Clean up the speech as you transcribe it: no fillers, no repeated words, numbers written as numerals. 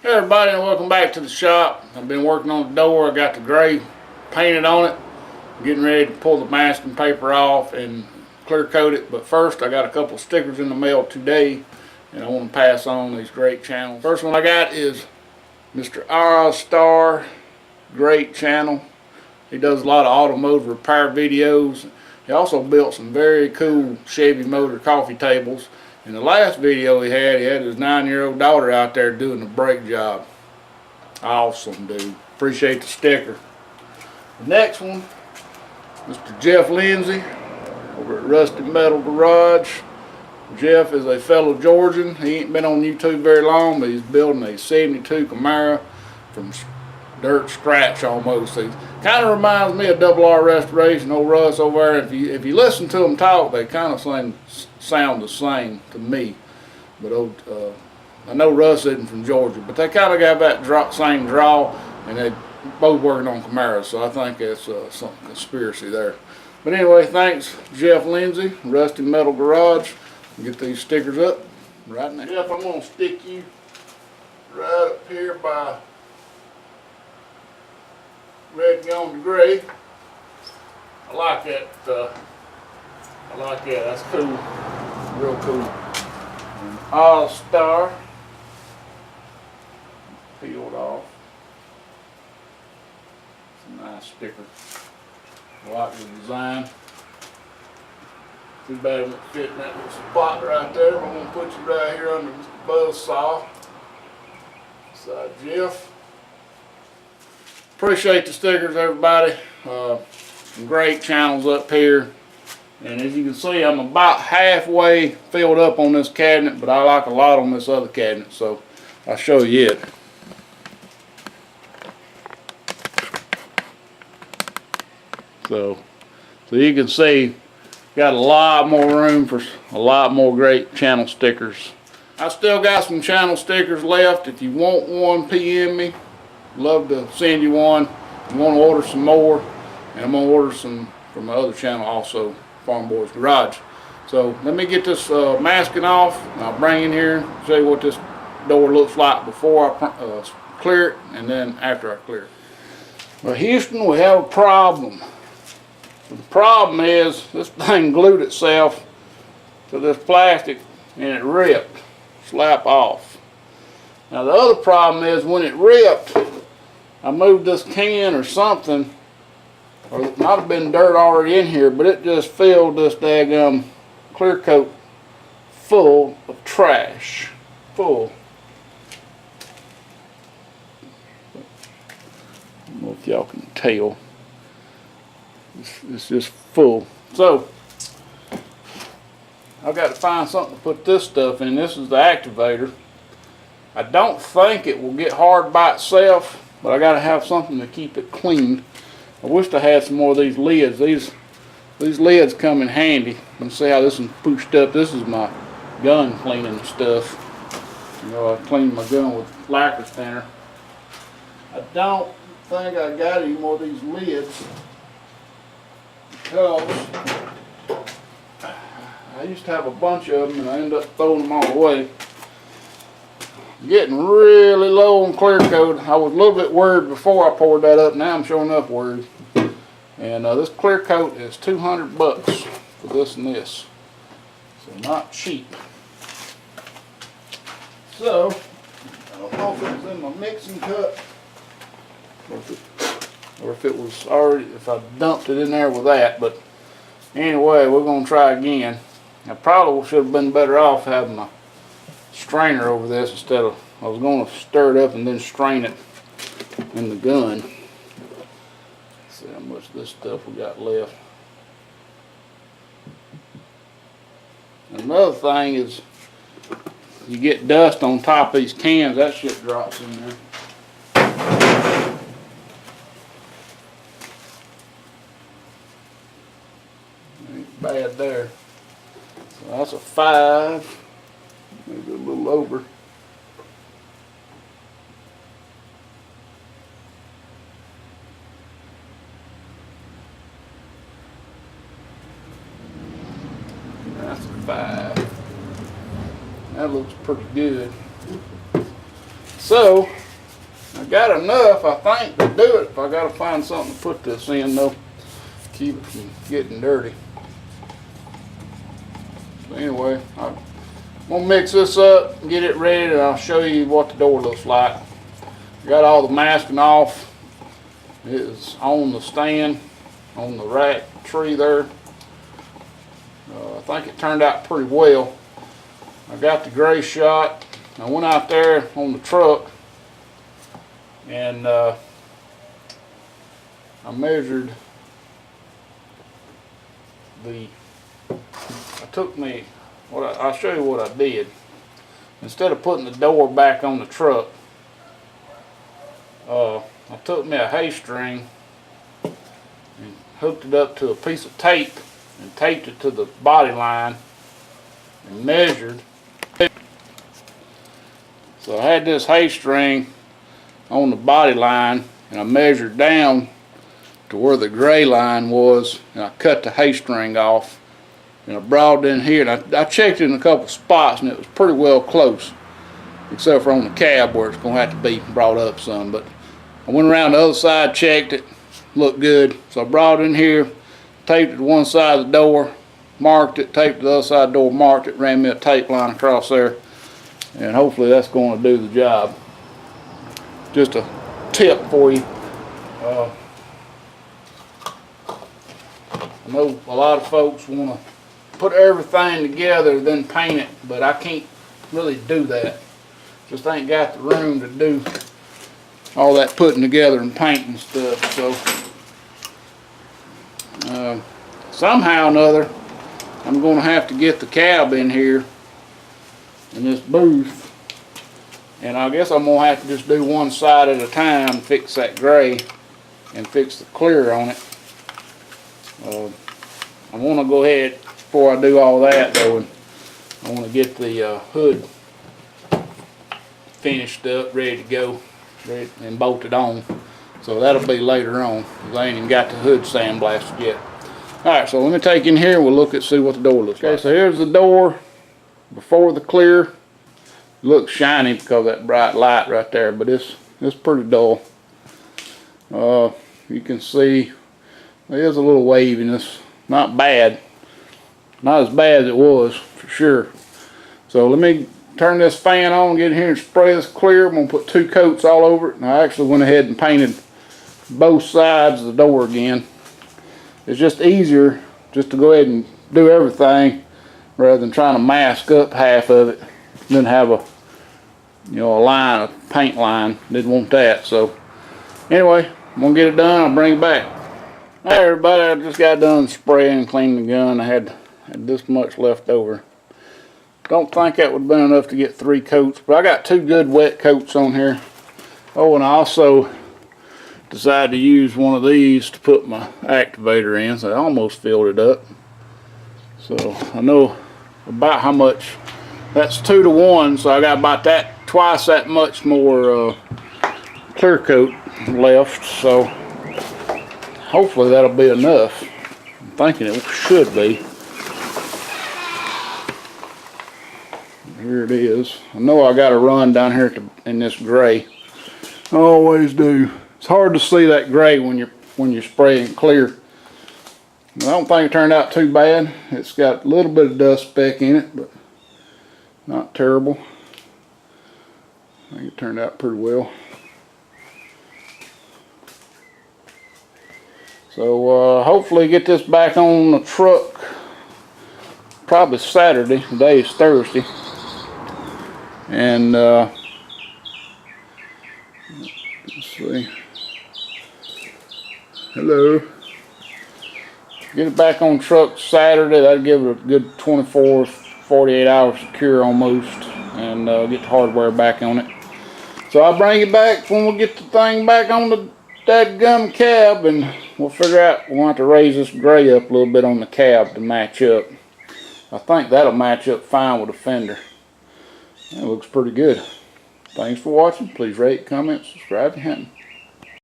Hey everybody, and welcome back to the shop. I've been working on the door. I got the gray painted on it. Getting ready to pull the masking paper off and clear coat it. But first, I got a couple of stickers in the mail today, and I want to pass on these great channels. First one I got is Mr. Ozzstar, great channel. He does a lot of automotive repair videos. He also built some very cool Chevy motor coffee tables. In the last video he had his 9-year-old daughter out there doing the brake job. Awesome, dude. Appreciate the sticker. The next one, Mr. Jeff Lindsey over at Rusted Metal Garage. Jeff is a fellow Georgian. He ain't been on YouTube very long, but he's building a 72 Camaro from dirt scratch almost. He kind of reminds me of Double R Restoration, old Russ over there. If you listen to them talk, they kind of sound the same to me. But I know Russ isn't from Georgia, but they kind of got that same draw, and they both working on Camaros, so I think that's some conspiracy there. But anyway, thanks Jeff Lindsey, Rusted Metal Garage. Get these stickers up right now. Jeff, I'm going to stick you right up here by red going to gray. I like that. That's cool. Real cool. Ozzstar. Peeled off. It's a nice sticker. I like the design. Too bad it won't fit in that little spot right there. I'm going to put you right here under Mr. Buzzsaw. Beside Jeff. Appreciate the stickers, everybody. Some great channels up here. And as you can see, I'm about halfway filled up on this cabinet, but I like a lot on this other cabinet, so I'll show you it. So you can see, got a lot more room for a lot more great channel stickers. I still got some channel stickers left. If you want one, PM me. Love to send you one. I'm going to order some more, and I'm going to order some from my other channel also, Farm Boys Garage. So let me get this masking off, and I'll bring in here and show you what this door looks like before I clear it, and then after I clear it. Well, Houston, we have a problem. The problem is this thing glued itself to this plastic and it ripped, slap off. Now the other problem is when it ripped, I moved this can or something, or it might have been dirt already in here, but it just filled this daggum clear coat full of trash. Full. I don't know if y'all can tell. It's just full. So I've got to find something to put this stuff in. This is the activator. I don't think it will get hard by itself, but I got to have something to keep it clean. I wish I had some more of these lids. These lids come in handy. Let's see how this one's pushed up. This is my gun cleaning stuff. You know, I cleaned my gun with lacquer thinner. I don't think I got any more of these lids, because I used to have a bunch of them and I ended up throwing them all away. Getting really low on clear coat. I was a little bit worried before I poured that up. Now I'm sure enough worried. And this clear coat is $200 for this and this. So not cheap. So I don't know if it was in my mixing cup or if it was already, if I dumped it in there with that. But anyway, we're going to try again. I probably should have been better off having a strainer over this instead of, I was going to stir it up and then strain it in the gun. Let's see how much of this stuff we got left. Another thing is, you get dust on top of these cans, that shit drops in there. Ain't bad there. So that's a 5, maybe a little over. That's a 5. That looks pretty good. So I got enough, I think, to do it. If I gotta find something to put this in though, keep it from getting dirty. So anyway, I'm gonna mix this up and get it ready, and I'll show you what the door looks like. Got all the masking off. It is on the stand, on the rack tree there. I think it turned out pretty well. I got the gray shot. I went out there on the truck and I measured I'll show you what I did. Instead of putting the door back on the truck, I took me a hay string and hooked it up to a piece of tape and taped it to the body line and measured. So I had this hay string on the body line and I measured down to where the gray line was, and I cut the hay string off and I brought it in here, and I checked it in a couple spots and it was pretty well close, except for on the cab where it's going to have to be brought up some. But I went around the other side, checked it, looked good. So I brought it in here, taped it to one side of the door, marked it, taped it to the other side of the door, marked it, ran me a tape line across there, and hopefully that's going to do the job. Just a tip for you. I know a lot of folks want to put everything together then paint it, but I can't really do that. Just ain't got the room to do all that putting together and painting stuff. So somehow or another I'm going to have to get the cab in here in this booth, and I guess I'm going to have to just do one side at a time, fix that gray and fix the clear on it. I want to go ahead before I do all that though, and I want to get the hood finished up, ready to go, and bolted on. So that'll be later on, because I ain't even got the hood sandblasted yet. Alright, so let me take in here and we'll look at see what the door looks like. Okay, so here's the door before the clear. It looks shiny because of that bright light right there, but it's pretty dull. You can see there's a little waviness. Not bad. Not as bad as it was, for sure. So let me turn this fan on, get in here and spray this clear. I'm going to put 2 coats all over it. And I actually went ahead and painted both sides of the door again. It's just easier just to go ahead and do everything rather than trying to mask up half of it. Then have a line, a paint line. Didn't want that. So anyway, I'm going to get it done. I'll bring it back. Alright everybody, I just got done spraying and cleaning the gun. I had this much left over. Don't think that would have been enough to get 3 coats, but I got 2 good wet coats on here. Oh, and I also decided to use one of these to put my activator in, so I almost filled it up. So I know about how much. That's 2 to 1, so I got about twice that much more clear coat left. So hopefully that'll be enough. I'm thinking it should be. Here it is. I know I got to run down here in this gray. I always do. It's hard to see that gray when you're spraying clear. I don't think it turned out too bad. It's got a little bit of dust speck in it, but not terrible. I think it turned out pretty well. So hopefully get this back on the truck probably Saturday. Today is Thursday. And let's see. Hello. Get it back on truck Saturday. That'll give it a good 24, 48 hours to cure almost, and get the hardware back on it. So I'll bring it back when we get the thing back on the dadgum cab, and we'll figure out, we'll have to raise this gray up a little bit on the cab to match up. I think that'll match up fine with the fender. That looks pretty good. Thanks for watching. Please rate, comment, subscribe if you haven't.